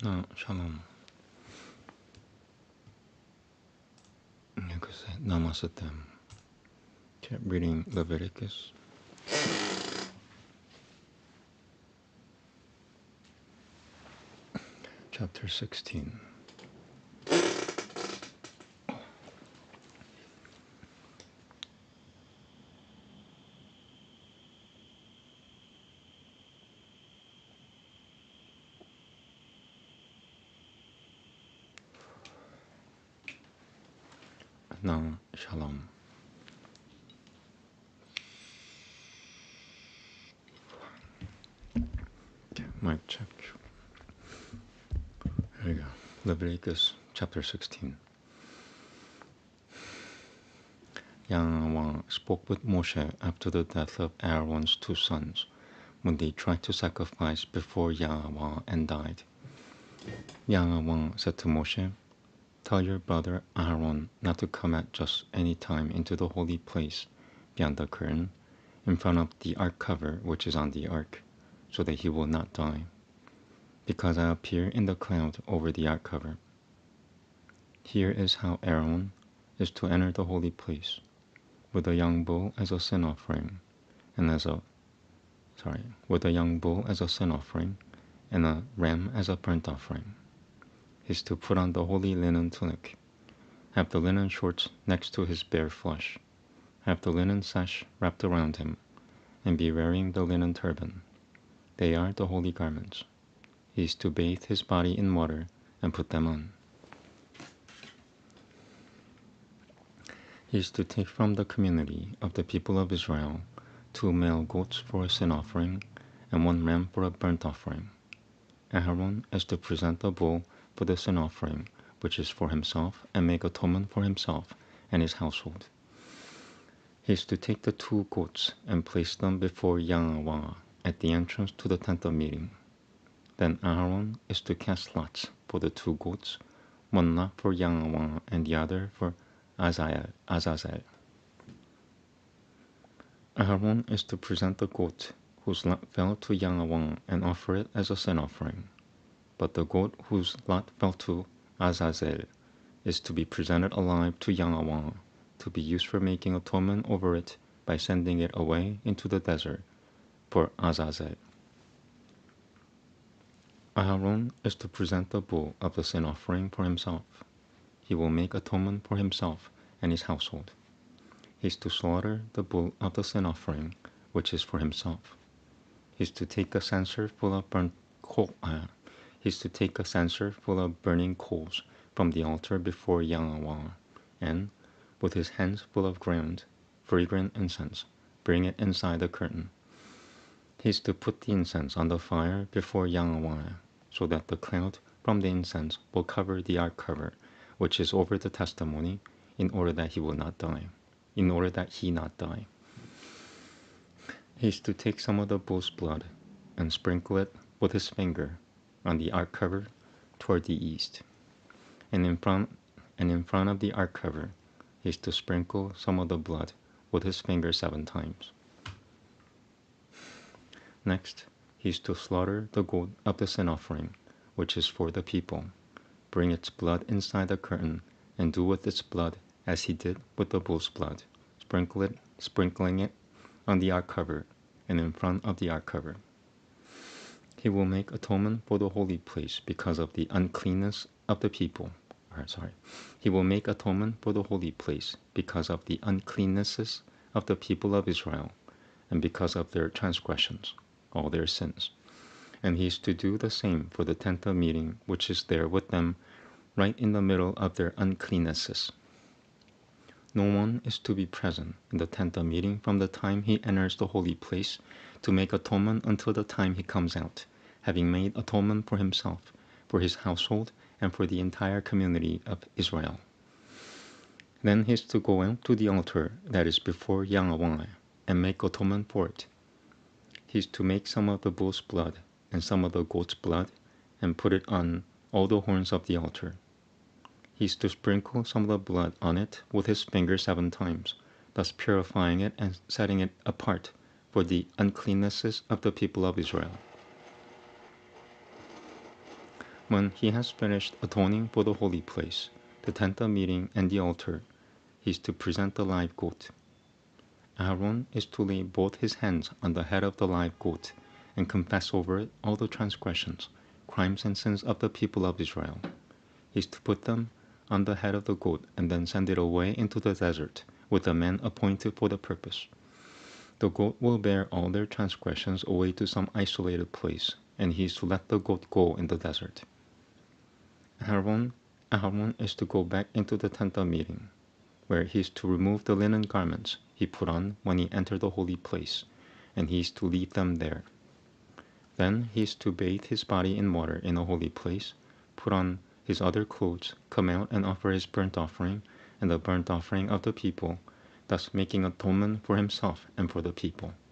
Shalom. Namaste. Kept reading Leviticus. Chapter 16. Shalom. Okay, mic check. There you go. Leviticus chapter 16. Yahweh spoke with Moshe after the death of Aaron's two sons, when they tried to sacrifice before Yahweh and died. Yahweh said to Moshe, "Tell your brother Aaron not to come at just any time into the holy place beyond the curtain, in front of the ark cover which is on the ark, so that he will not die, because I appear in the cloud over the ark cover. Here is how Aaron is to enter the holy place, with a young bull as a sin offering, and with a young bull as a sin offering, and a ram as a burnt offering. He's to put on the holy linen tunic, have the linen shorts next to his bare flesh, have the linen sash wrapped around him, and be wearing the linen turban. They are the holy garments. He is to bathe his body in water and put them on. He is to take from the community of the people of Israel 2 male goats for a sin offering and 1 ram for a burnt offering. Aaron is to present the bull for the sin offering, which is for himself, and make atonement for himself and his household. He is to take the 2 goats and place them before Yahweh at the entrance to the tent of meeting. Then Aaron is to cast lots for the 2 goats, one lot for Yahweh and the other for Azazel. Aaron is to present the goat whose lot fell to Yahweh and offer it as a sin offering. But the goat whose lot fell to Azazel is to be presented alive to Yahweh, to be used for making atonement over it by sending it away into the desert for Azazel. Aaron is to present the bull of the sin offering for himself. He will make atonement for himself and his household. He is to slaughter the bull of the sin offering, which is for himself. He is to take a censer full of burning coals from the altar before Yahweh, and, with his hands full of ground, fragrant incense, bring it inside the curtain. He is to put the incense on the fire before Yahweh, so that the cloud from the incense will cover the ark cover, which is over the testimony, in order that he not die. He is to take some of the bull's blood and sprinkle it with his finger on the ark cover toward the east, and in front of the ark cover he is to sprinkle some of the blood with his finger 7 times. Next, he is to slaughter the goat of the sin offering, which is for the people, bring its blood inside the curtain, and do with its blood as he did with the bull's blood, sprinkling it on the ark cover and in front of the ark cover. He will make atonement for the holy place because of the uncleanness of the people. He will make atonement for the holy place because of the uncleannesses of the people of Israel, and because of their transgressions, all their sins. And he is to do the same for the tent of meeting, which is there with them, right in the middle of their uncleannesses. No one is to be present in the tent of meeting from the time he enters the holy place to make atonement until the time he comes out, having made atonement for himself, for his household, and for the entire community of Israel. Then he is to go out to the altar that is before Yahweh and make atonement for it. He is to make some of the bull's blood and some of the goat's blood and put it on all the horns of the altar. He is to sprinkle some of the blood on it with his finger 7 times, thus purifying it and setting it apart for the uncleannesses of the people of Israel. When he has finished atoning for the holy place, the tent of meeting, and the altar, he is to present the live goat. Aaron is to lay both his hands on the head of the live goat and confess over it all the transgressions, crimes, and sins of the people of Israel. He is to put them on the head of the goat and then send it away into the desert with the men appointed for the purpose. The goat will bear all their transgressions away to some isolated place, and he is to let the goat go in the desert. Aaron is to go back into the tent of meeting, where he is to remove the linen garments he put on when he entered the holy place, and he is to leave them there. Then he is to bathe his body in water in a holy place, put on his other clothes, come out and offer his burnt offering and the burnt offering of the people, thus making atonement for himself and for the people.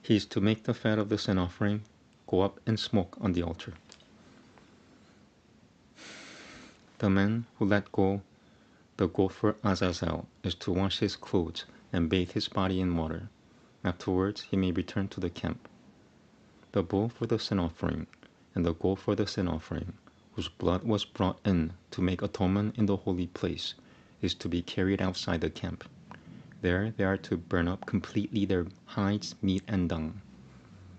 He is to make the fat of the sin offering go up in smoke on the altar. The man who let go the goat for Azazel is to wash his clothes and bathe his body in water. Afterwards he may return to the camp. The bull for the sin offering and the goat for the sin offering, whose blood was brought in to make atonement in the holy place, is to be carried outside the camp. There they are to burn up completely their hides, meat, and dung.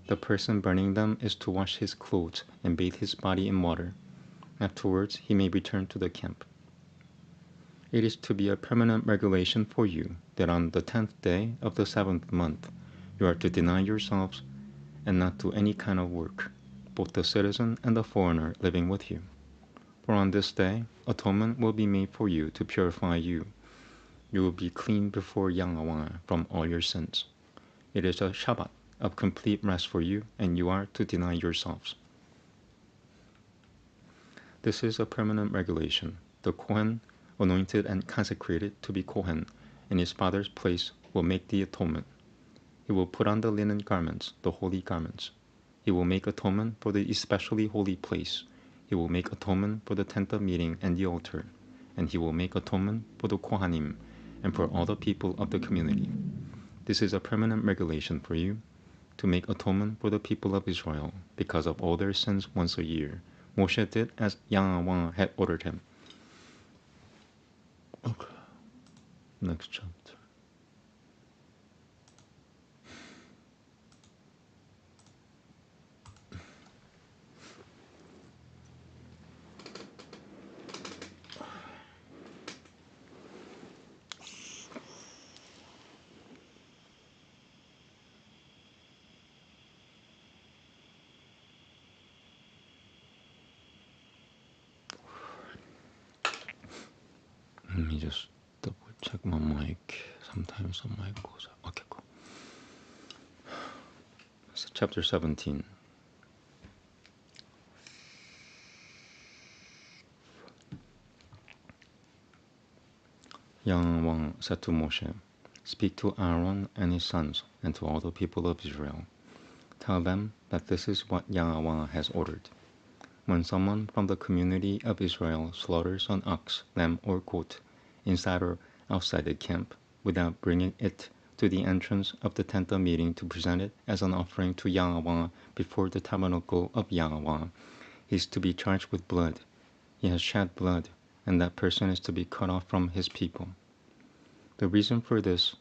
The person burning them is to wash his clothes and bathe his body in water. Afterwards he may return to the camp. It is to be a permanent regulation for you that on the 10th day of the 7th month you are to deny yourselves and not do any kind of work, both the citizen and the foreigner living with you. For on this day atonement will be made for you to purify you. You will be clean before Yahweh from all your sins. It is a Shabbat of complete rest for you, and you are to deny yourselves. This is a permanent regulation. The Kohen, anointed and consecrated to be Kohen in his father's place, will make the atonement. He will put on the linen garments, the holy garments. He will make atonement for the especially holy place. He will make atonement for the tent of meeting and the altar, and he will make atonement for the Kohanim and for all the people of the community. This is a permanent regulation for you, to make atonement for the people of Israel because of all their sins once a year. Moshe did as Yahweh had ordered him. Okay. Next chapter. Let me just double check my mic. Sometimes the mic goes out. Okay, cool. So chapter 17. Yahweh said to Moshe, "Speak to Aaron and his sons and to all the people of Israel. Tell them that this is what Yahweh has ordered. When someone from the community of Israel slaughters an ox, lamb, or goat, inside or outside the camp, without bringing it to the entrance of the tent of meeting to present it as an offering to Yahweh before the tabernacle of Yahweh, he is to be charged with blood. He has shed blood, and that person is to be cut off from his people. The reason for this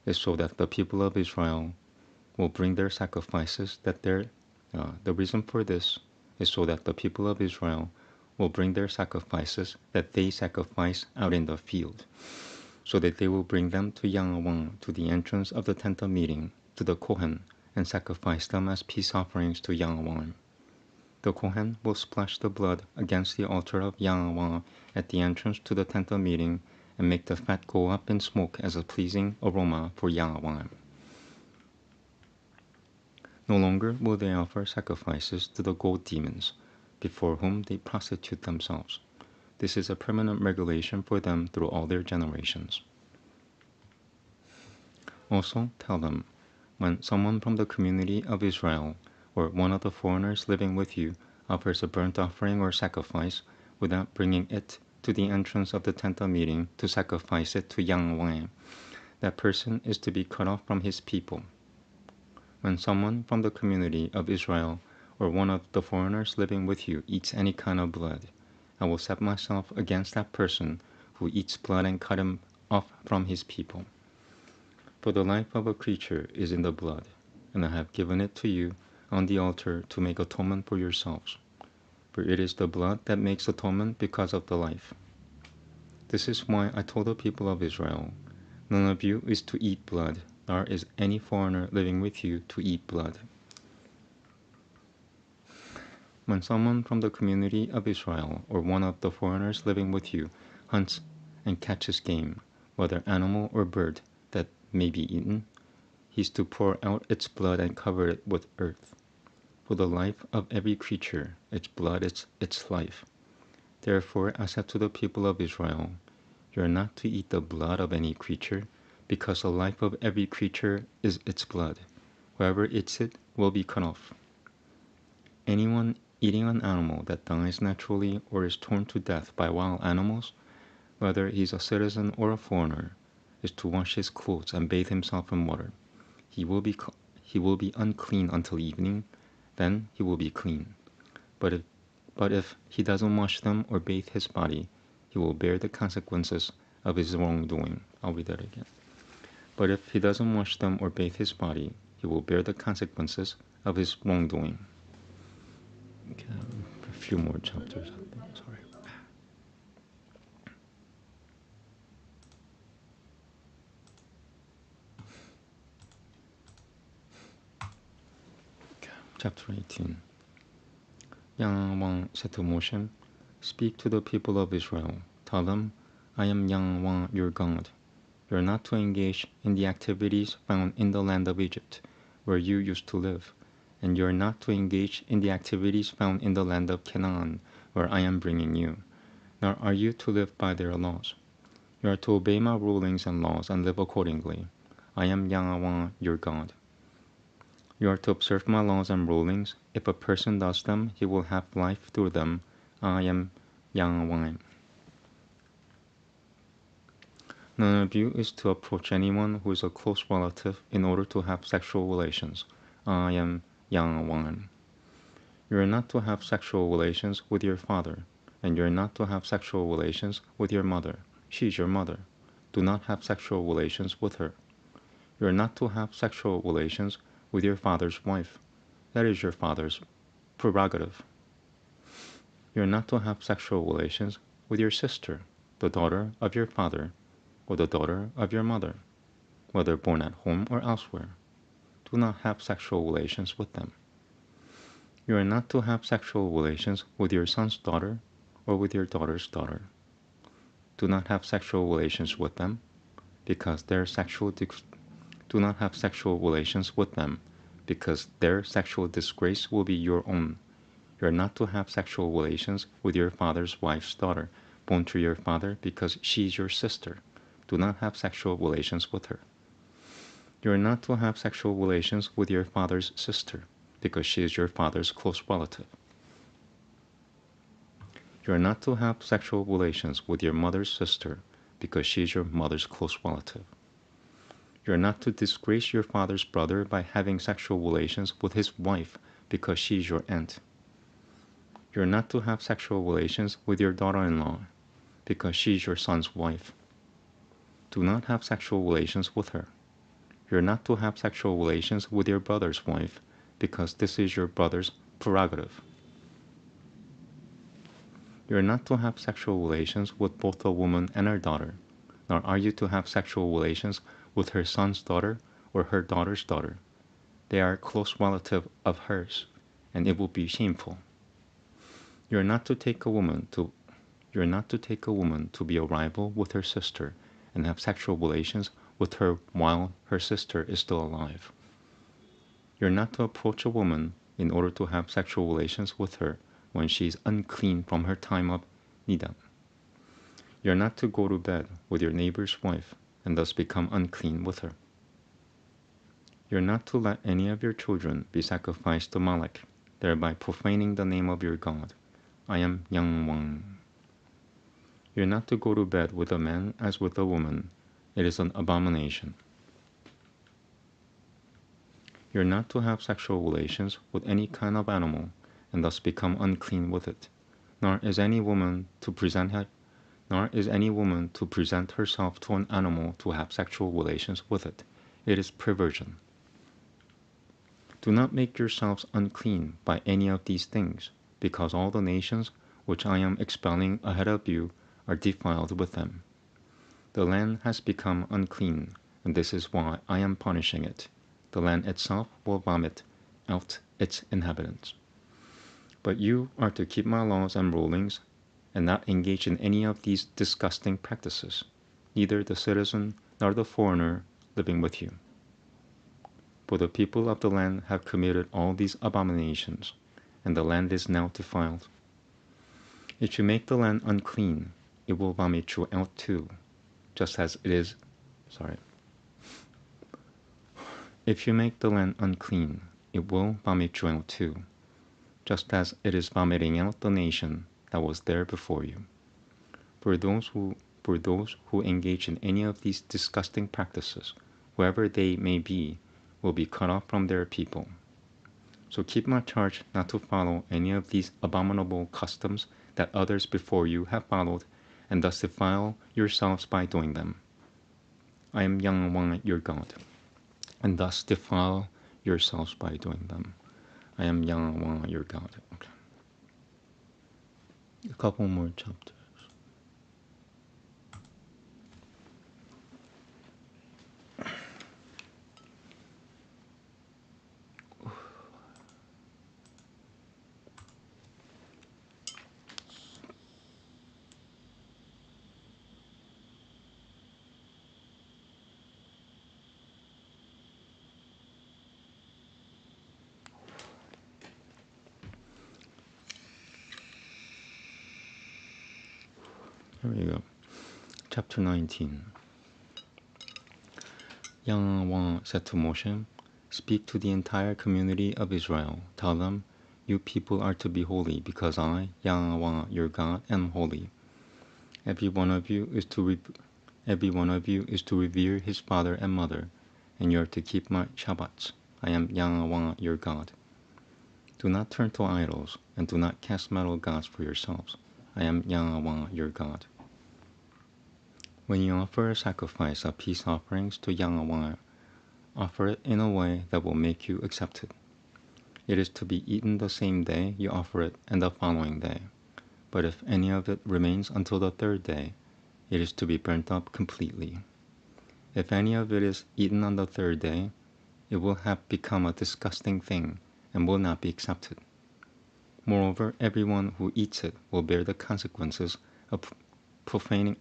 is so that the people of Israel will bring their sacrifices that they sacrifice out in the field, so that they will bring them to Yahweh to the entrance of the tent of meeting, to the Kohen, and sacrifice them as peace offerings to Yahweh. The Kohen will splash the blood against the altar of Yahweh at the entrance to the tent of meeting and make the fat go up in smoke as a pleasing aroma for Yahweh. No longer will they offer sacrifices to the goat demons, before whom they prostitute themselves. This is a permanent regulation for them through all their generations. Also tell them, when someone from the community of Israel or one of the foreigners living with you offers a burnt offering or sacrifice without bringing it to the entrance of the tent of meeting to sacrifice it to Yahweh, that person is to be cut off from his people. When someone from the community of Israel or one of the foreigners living with you eats any kind of blood, I will set myself against that person who eats blood and cut him off from his people. For the life of a creature is in the blood, and I have given it to you on the altar to make atonement for yourselves. For it is the blood that makes atonement because of the life. This is why I told the people of Israel, none of you is to eat blood, nor is any foreigner living with you to eat blood. When someone from the community of Israel or one of the foreigners living with you hunts and catches game, whether animal or bird, that may be eaten, he is to pour out its blood and cover it with earth. For the life of every creature, its blood is its life. Therefore I said to the people of Israel, you are not to eat the blood of any creature, because the life of every creature is its blood. Whoever eats it will be cut off. Anyone eating an animal that dies naturally or is torn to death by wild animals, whether he is a citizen or a foreigner, is to wash his clothes and bathe himself in water. He will be unclean until evening, then he will be clean. But if he doesn't wash them or bathe his body, he will bear the consequences of his wrongdoing. I'll read that again. But if he doesn't wash them or bathe his body, he will bear the consequences of his wrongdoing. Okay, a few more chapters. Sorry. Okay, chapter 18. Yah said to Moshe, speak to the people of Israel. Tell them, I am Yah, your God. You are not to engage in the activities found in the land of Egypt, where you used to live, and you are not to engage in the activities found in the land of Canaan, where I am bringing you, nor are you to live by their laws. You are to obey my rulings and laws and live accordingly. I am Yah, your God. You are to observe my laws and rulings. If a person does them, he will have life through them. I am Yah. None of you is to approach anyone who is a close relative in order to have sexual relations. I am Yah. You are not to have sexual relations with your father, and you are not to have sexual relations with your mother. She is your mother. Do not have sexual relations with her. You are not to have sexual relations with your father's wife. That is your father's prerogative. You are not to have sexual relations with your sister, the daughter of your father, or the daughter of your mother, whether born at home or elsewhere. Do not have sexual relations with them. You are not to have sexual relations with your son's daughter or with your daughter's daughter. Do not have sexual relations with them, because their sexual disgrace will be your own. You are not to have sexual relations with your father's wife's daughter, born to your father, because she is your sister. Do not have sexual relations with her. You are not to have sexual relations with your father's sister, because she is your father's close relative. You are not to have sexual relations with your mother's sister, because she is your mother's close relative. You are not to disgrace your father's brother by having sexual relations with his wife, because she is your aunt. You are not to have sexual relations with your daughter-in-law, because she is your son's wife. Do not have sexual relations with her. You are not to have sexual relations with your brother's wife, because this is your brother's prerogative. You are not to have sexual relations with both a woman and her daughter, nor are you to have sexual relations with her son's daughter or her daughter's daughter. They are a close relative of hers, and it will be shameful. You are not to take a woman to be a rival with her sister and have sexual relations with her while her sister is still alive. You are not to approach a woman in order to have sexual relations with her when she is unclean from her time of nidam. You are not to go to bed with your neighbor's wife and thus become unclean with her. You are not to let any of your children be sacrificed to Molech, thereby profaning the name of your God. I am Yah. You are not to go to bed with a man as with a woman. It is an abomination. You're not to have sexual relations with any kind of animal, and thus become unclean with it. Nor is any woman to present herself to an animal to have sexual relations with it. It is perversion. Do not make yourselves unclean by any of these things, because all the nations which I am expelling ahead of you are defiled with them. The land has become unclean, and this is why I am punishing it. The land itself will vomit out its inhabitants. But you are to keep my laws and rulings, and not engage in any of these disgusting practices, neither the citizen nor the foreigner living with you. For the people of the land have committed all these abominations, and the land is now defiled. If you make the land unclean, it will vomit you out too, just as it is. If you make the land unclean, it will vomit you out too, just as it is vomiting out the nation that was there before you. For those who engage in any of these disgusting practices, whoever they may be, will be cut off from their people. So keep my charge not to follow any of these abominable customs that others before you have followed, and thus defile yourselves by doing them. I am Yah-Wah your God, and thus defile yourselves by doing them. I am Yah-Wah your God. Okay. A couple more chapters. Here we go. Chapter 19. Yah-Wah said to Moshe, "Speak to the entire community of Israel. Tell them, you people are to be holy, because I, Yah-Wah your God, am holy. Every one of you is to revere his father and mother, and you are to keep my Shabbats. I am Yah-Wah your God. Do not turn to idols, and do not cast metal gods for yourselves. I am Yah-Wah your God. When you offer a sacrifice of peace offerings to Yah-Wah, offer it in a way that will make you accepted. It is to be eaten the same day you offer it and the following day. But if any of it remains until the third day, it is to be burnt up completely. If any of it is eaten on the third day, it will have become a disgusting thing and will not be accepted. Moreover, everyone who eats it will bear the consequences of profaning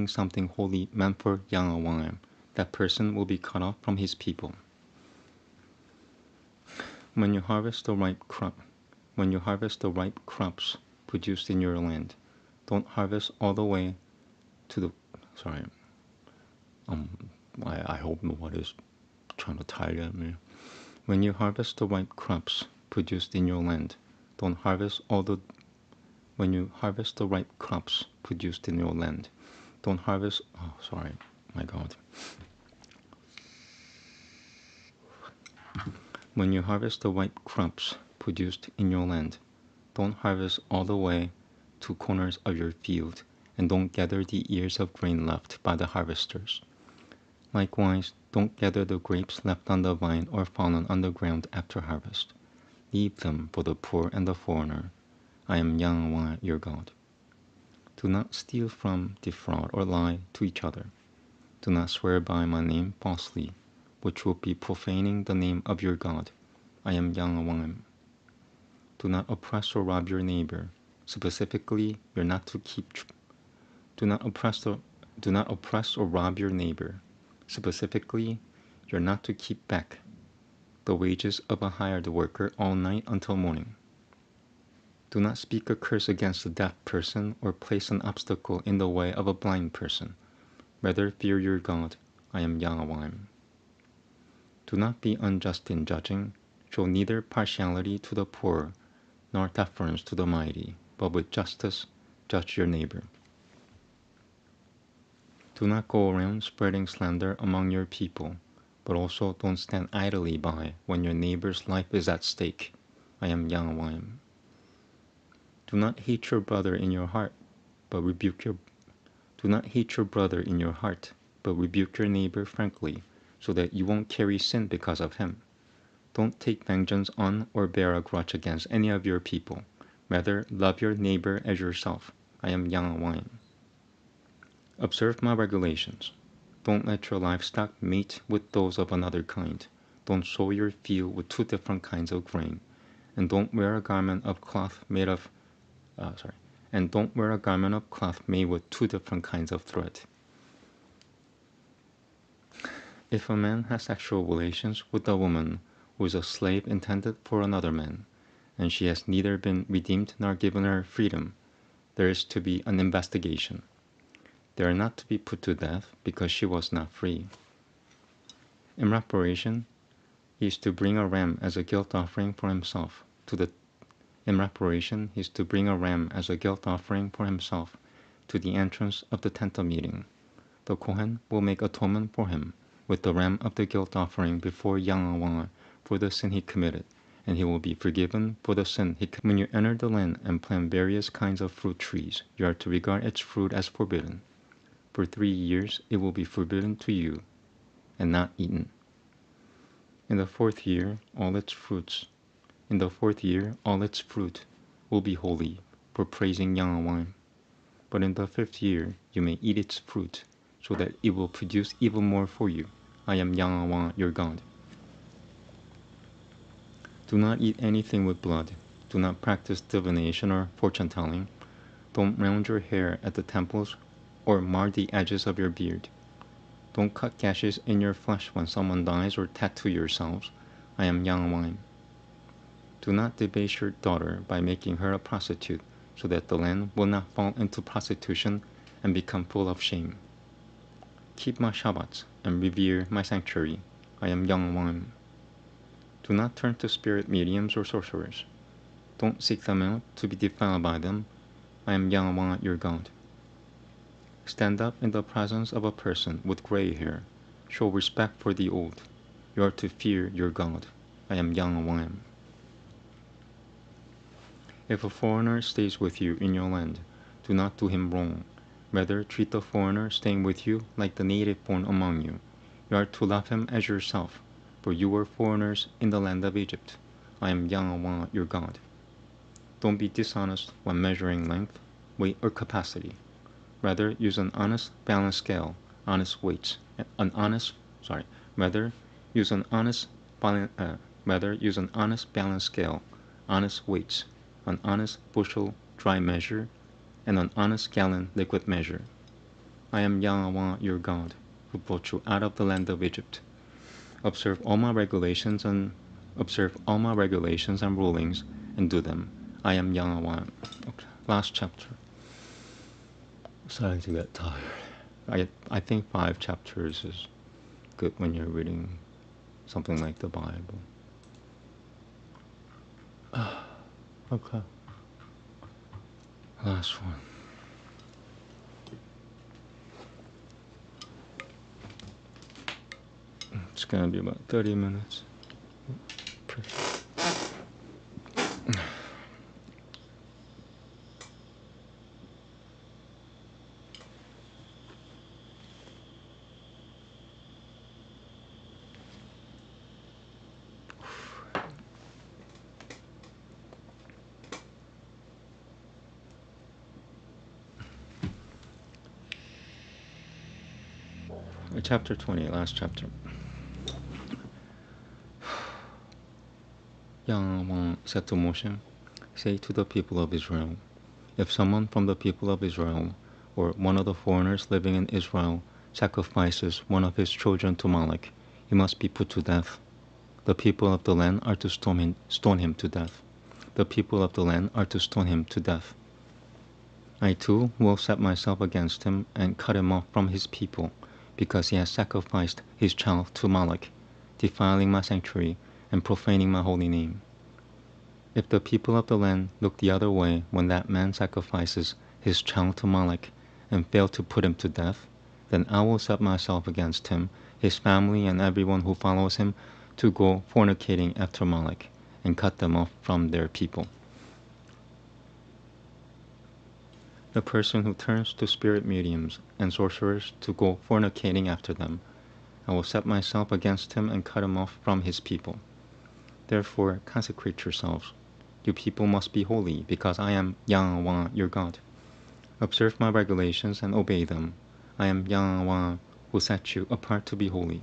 something holy meant for Yah-Wah. That person will be cut off from his people. When you harvest the ripe crops produced in your land, don't harvest all the way to the I hope nobody's trying to tie at me. When you harvest the ripe crops produced in your land, don't harvest all the when you harvest the ripe crops produced in your land, don't harvest When you harvest the ripe crops produced in your land, don't harvest all the way to corners of your field, and don't gather the ears of grain left by the harvesters. Likewise, don't gather the grapes left on the vine or fallen on the ground after harvest. Leave them for the poor and the foreigner. I am Yah-Wah your God. Do not steal from, defraud, or lie to each other. Do not swear by my name falsely, which will be profaning the name of your God. I am Yah-Wah. Do not oppress or rob your neighbor. Specifically, you're not to keep. Do not oppress or rob your neighbor. Specifically, you're not to keep back the wages of a hired worker all night until morning. Do not speak a curse against a deaf person or place an obstacle in the way of a blind person. Rather fear your God. I am Yah-Wah. Do not be unjust in judging. Show neither partiality to the poor nor deference to the mighty, but with justice judge your neighbor. Do not go around spreading slander among your people, but also don't stand idly by when your neighbor's life is at stake. I am Yahweh. Do not hate your brother in your heart, but rebuke your Do not hate your brother in your heart, but rebuke your neighbor frankly, so that you won't carry sin because of him. Don't take vengeance on or bear a grudge against any of your people. Rather, love your neighbor as yourself. I am Yahweh. Observe my regulations. Don't let your livestock mate with those of another kind. Don't sow your field with two different kinds of grain. And don't wear a garment of cloth made of and don't wear a garment of cloth made with two different kinds of thread. If a man has sexual relations with a woman who is a slave intended for another man, and she has neither been redeemed nor given her freedom, there is to be an investigation. They are not to be put to death because she was not free. In reparation, he is to bring a ram as a guilt offering for himself to the entrance of the tent of meeting. The Kohen will make atonement for him with the ram of the guilt offering before Yahweh for the sin he committed, and he will be forgiven for the sin he committed. When you enter the land and plant various kinds of fruit trees, you are to regard its fruit as forbidden. For 3 years it will be forbidden to you, and not eaten. In the fourth year, all its fruit will be holy for praising Yahweh. But in the 5th year, you may eat its fruit, so that it will produce even more for you. I am Yahweh your God. Do not eat anything with blood. Do not practice divination or fortune-telling. Don't round your hair at the temples or mar the edges of your beard. Don't cut gashes in your flesh when someone dies or tattoo yourselves. I am Yahweh. Do not debase your daughter by making her a prostitute, so that the land will not fall into prostitution and become full of shame. Keep my Shabbats and revere my sanctuary. I am Yahweh. Do not turn to spirit mediums or sorcerers. Don't seek them out to be defiled by them. I am Yahweh your God. Stand up in the presence of a person with gray hair. Show respect for the old. You are to fear your God. I am Yahweh. If a foreigner stays with you in your land, do not do him wrong. Rather, treat the foreigner staying with you like the native born among you. You are to love him as yourself, for you were foreigners in the land of Egypt. I am Yahweh your God. Don't be dishonest when measuring length, weight, or capacity. Rather, use an honest balance scale, honest weights, rather use an honest balance scale, honest weights, an honest bushel dry measure, and an honest gallon liquid measure. I am Yahweh your God, who brought you out of the land of Egypt. Observe all my regulations and rulings, and do them. I am Yahweh. Okay, last chapter. Starting to get tired. I think 5 chapters is good when you're reading something like the Bible. Okay. Last one. It's gonna be about 30 minutes. Chapter 20, last chapter. Yahweh said to Moshe, say to the people of Israel, if someone from the people of Israel, or one of the foreigners living in Israel, sacrifices one of his children to Moloch, he must be put to death. The people of the land are to stone him to death. The people of the land are to stone him to death. I too will set myself against him and cut him off from his people, because he has sacrificed his child to Moloch, defiling my sanctuary and profaning my holy name. If the people of the land look the other way when that man sacrifices his child to Moloch and fail to put him to death, then I will set myself against him, his family, and everyone who follows him, to go fornicating after Molech, and cut them off from their people. The person who turns to spirit mediums and sorcerers to go fornicating after them, I will set myself against him and cut him off from his people. Therefore, consecrate yourselves. You people must be holy, because I am Yahweh your God. Observe my regulations and obey them. I am Yahweh who set you apart to be holy.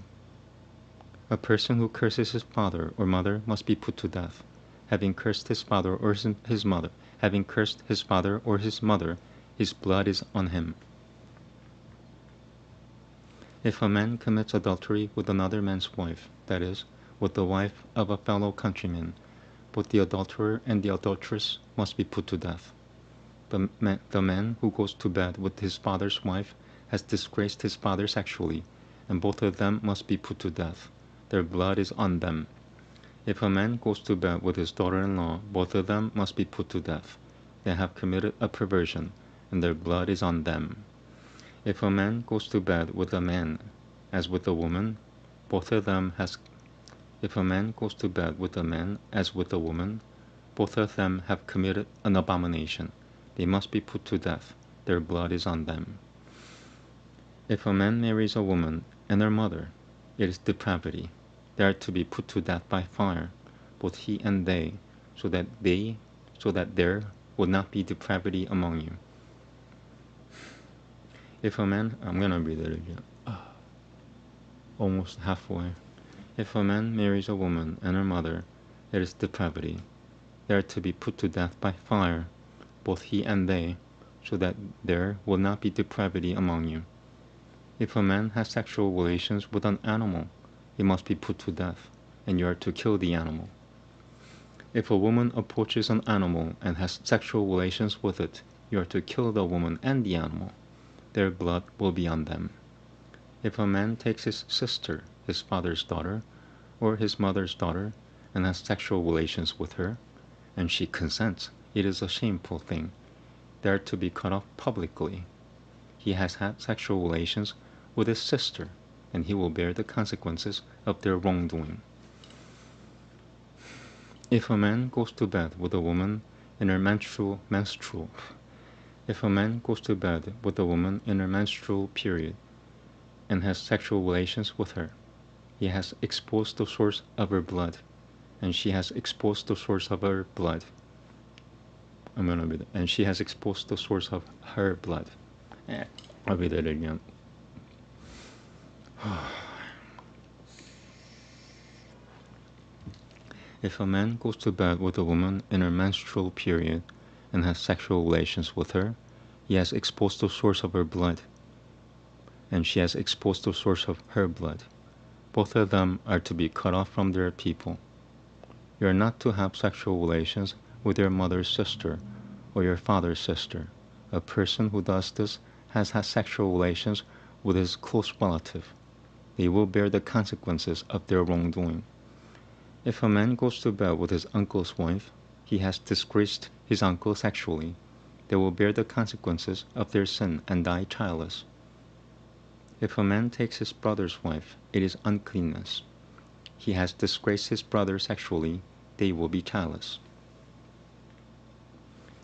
A person who curses his father or mother must be put to death. Having cursed his father or his mother, his blood is on him. If a man commits adultery with another man's wife, that is, with the wife of a fellow countryman, both the adulterer and the adulteress must be put to death. The man who goes to bed with his father's wife has disgraced his father sexually, and both of them must be put to death. Their blood is on them. If a man goes to bed with his daughter-in-law, both of them must be put to death. They have committed a perversion, and their blood is on them. If a man goes to bed with a man as with a woman, both of them have committed an abomination. They must be put to death. Their blood is on them. If a man marries a woman and her mother, it is depravity. They are to be put to death by fire, both he and they, so that there will not be depravity among you. If a man, I'm going to read it again, almost halfway. If a man marries a woman and her mother, it is depravity. They are to be put to death by fire, both he and they, so that there will not be depravity among you. If a man has sexual relations with an animal, he must be put to death, and you are to kill the animal. If a woman approaches an animal and has sexual relations with it, you are to kill the woman and the animal. Their blood will be on them. If a man takes his sister, his father's daughter, or his mother's daughter, and has sexual relations with her, and she consents, it is a shameful thing. They are to be cut off publicly. He has had sexual relations with his sister, and he will bear the consequences of their wrongdoing. If a man goes to bed with a woman in her menstrual period and has sexual relations with her, he has exposed the source of her blood, and she has exposed the source of her blood. And she has exposed the source of her blood. I'll read it again. If a man goes to bed with a woman in her menstrual period and has sexual relations with her, he has exposed the source of her blood, and she has exposed the source of her blood. Both of them are to be cut off from their people. You are not to have sexual relations with your mother's sister or your father's sister. A person who does this has had sexual relations with his close relative. They will bear the consequences of their wrongdoing. If a man goes to bed with his uncle's wife, he has disgraced his uncle sexually. They will bear the consequences of their sin and die childless. If a man takes his brother's wife, it is uncleanness. He has disgraced his brother sexually. They will be childless.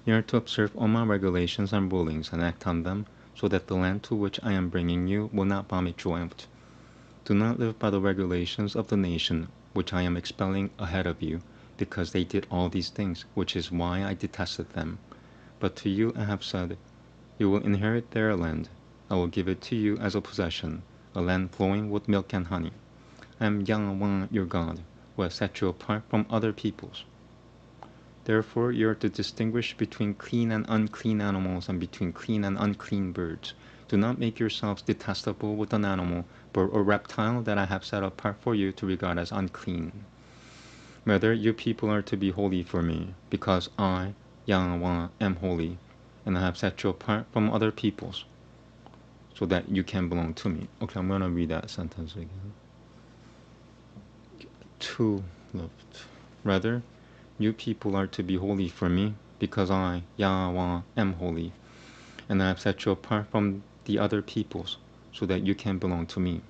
You are to observe all my regulations and rulings and act on them, so that the land to which I am bringing you will not vomit you out. Do not live by the regulations of the nation which I am expelling ahead of you, because they did all these things, which is why I detested them. But to you I have said, you will inherit their land. I will give it to you as a possession, a land flowing with milk and honey. I am Yahweh your God, who has set you apart from other peoples. Therefore you are to distinguish between clean and unclean animals and between clean and unclean birds. Do not make yourselves detestable with an animal or reptile that I have set apart for you to regard as unclean. Rather, you people are to be holy for me, because I, Yahweh, am holy, and I have set you apart from other peoples, so that you can belong to me. Okay, I'm going to read that sentence again. 2 left. Rather, you people are to be holy for me, because I, Yahweh, am holy, and I have set you apart from the other peoples, so that you can belong to me.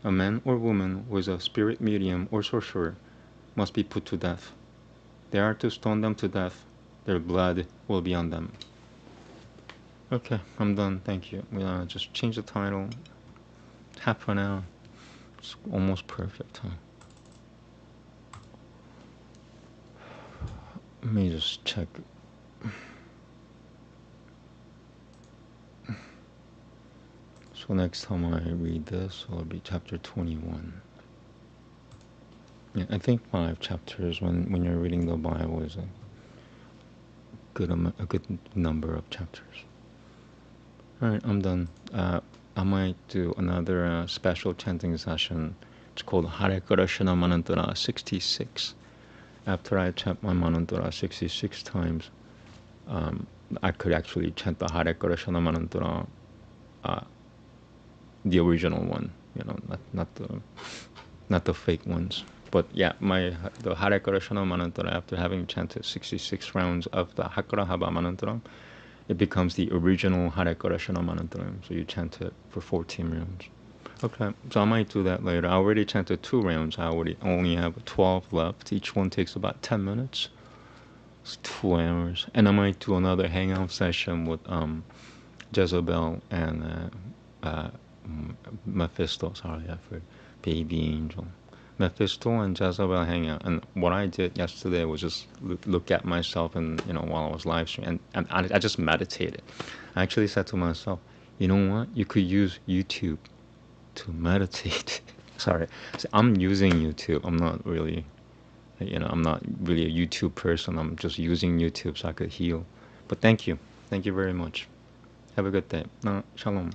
A man or woman who is a spirit medium or sorcerer must be put to death. They are to stone them to death. Their blood will be on them. Okay, I'm done. Thank you. We'll just change the title. Half an hour. It's almost perfect, huh? Let me just check. So next time I read this, it'll be chapter 21. Yeah, I think 5 chapters when you're reading the Bible is a good number of chapters. All right, I'm done. I might do another special chanting session. It's called Hare Krishna Manantara 66. After I chant my Manantara 66 times, I could actually chant the Hare Krishna Manantara, the original one, not the fake ones. But yeah, the Hare Krishna Manantara, after having chanted 66 rounds of the Hakrahaba Manantara, it becomes the original Hare Krishna Manantara. So you chant it for 14 rounds. Okay, so I might do that later. I already chanted 2 rounds. I already only have 12 left. Each one takes about 10 minutes. It's 2 hours. And I might do another hangout session with Jezebel and Mephisto. Sorry, I forgot. Baby Angel. Mephisto and Jezebel hang out. And what I did yesterday was just look at myself and, while I was live streaming. And I just meditated. I actually said to myself, you know what? You could use YouTube to meditate. Sorry. So I'm using YouTube. I'm not really, I'm not really a YouTube person. I'm just using YouTube so I could heal. But thank you. Thank you very much. Have a good day. Shalom.